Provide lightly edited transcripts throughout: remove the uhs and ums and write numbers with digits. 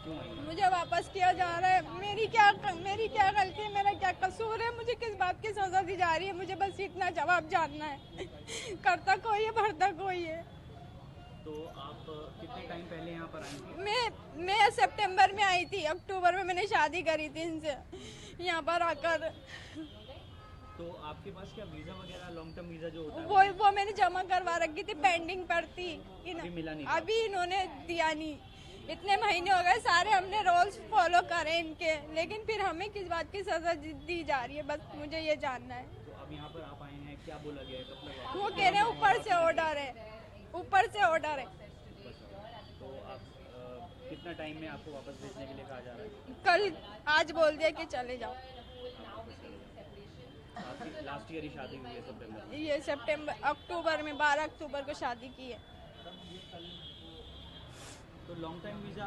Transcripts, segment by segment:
क्यों आई? मुझे वापस किया जा रहा है। मेरी क्या गलती है, मेरा क्या कसूर है, मुझे किस बात की सजा दी जा रही है, मुझे बस इतना जवाब जानना है। करता कोई है, भरता कोई है। तो आप कितने टाइम पहले यहाँ पर आई थी? मैं सितंबर में आई थी, अक्टूबर में मैंने शादी करी थी इनसे यहाँ पर आकर। तो आपके पास क्या वीजा वगैरह लॉन्ग टर्म वीजा जो होता है वो मैंने जमा करवा रखी थी, पेंडिंग पर थी। अभी मिला नहीं? अभी इन्होंने दिया नहीं। इतने महीने हो गए, सारे हमने रूल्स फॉलो करे इनके, लेकिन फिर हमें किस बात की सजा दी जा रही है, बस मुझे ये जानना है। तो अब यहाँ पर आप आए हैं, क्या बोला गया है? कब तक वो कह रहे हैं ऊपर से ऑर्डर है, ऊपर से ऑर्डर है। तो आप कितना टाइम में आपको वापस भेजने के लिए कहा जा रहा है? कल आज बोल दिया कि चले जाओ। आपकी लास्ट ईयर ही शादी हुई है सितंबर में? ये अक्टूबर में 12 अक्टूबर को शादी की है। तो लॉन्ग टाइम वीजा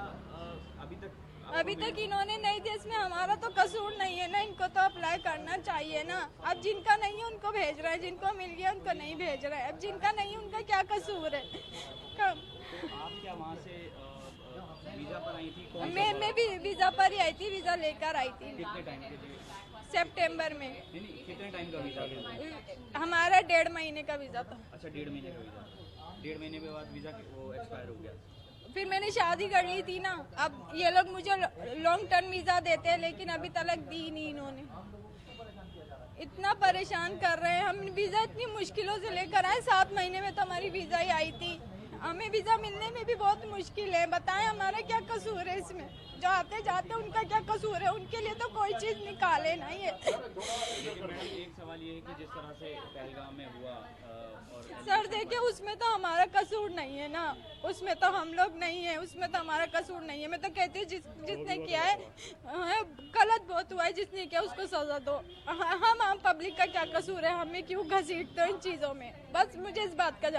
अभी तक इन्होंने नहीं दिया। इसमें हमारा तो कसूर नहीं है ना, इनको तो अप्लाई करना चाहिए ना। अब जिनका नहीं है उनको भेज रहे हैं, जिनको मिल गया उनको नहीं भेज रहे हैं। अब जिनका नहीं है उनका क्या कसूर है? तो आप क्या वहाँ से वीजा पर आई थी? मैं भी वीजा पर ही आई थी, वीजा लेकर आई थी। कितने टाइम के लिए? सितंबर में। नहीं, कितने टाइम का वीजा था? हमारा 1.5 महीने का वीजा था। अच्छा, 1.5 महीने का वीजा। 1.5 महीने के बाद वीजा वो एक्सपायर हो गया। फिर मैंने शादी कर ली थी ना। अब ये लोग मुझे लॉन्ग टर्म वीजा देते हैं, लेकिन अभी तक दी नहीं इन्होंने। इतना परेशान कर रहे हैं। हम वीजा इतनी मुश्किलों से लेकर आए, 7 महीने में तो हमारी वीजा ही आई थी। हमें वीजा मिलने में भी बहुत मुश्किल है। बताएं हमारा क्या कसूर है इसमें? जो आते जाते उनका क्या कसूर है? उनके लिए तो कोई चीज निकाले ना ये। लेकिन मैडम एक सवाल ये है कि जिस तरह से पहलगाम में हुआ और सर देखिए, उसमें तो हमारा कसूर नहीं है ना, उसमें तो हम लोग नहीं है, उसमें तो हमारा कसूर नहीं है। मैं तो कहती हूँ जिसने किया है गलत बहुत हुआ है, जिसने किया उसको सजा दो। हम आम पब्लिक का क्या कसूर है? हमें क्यों घसीटते हो इन चीजों में? बस मुझे इस बात का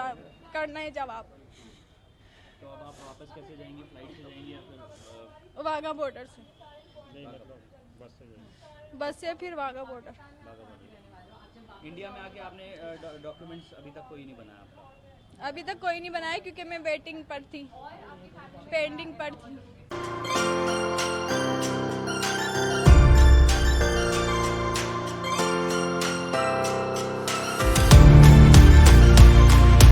करना है जवाब। तो अब आप वापस कैसे जाएंगी? फ्लाइट से जाएंगी या फिर वाघा बॉर्डर से? बस बस से फिर वाघा बॉर्डर। इंडिया में आके आपने डॉक्यूमेंट्स अभी तक कोई नहीं बनाया आपका? अभी तक कोई नहीं बनाया क्योंकि मैं वेटिंग पर थी, पेंडिंग पर थी।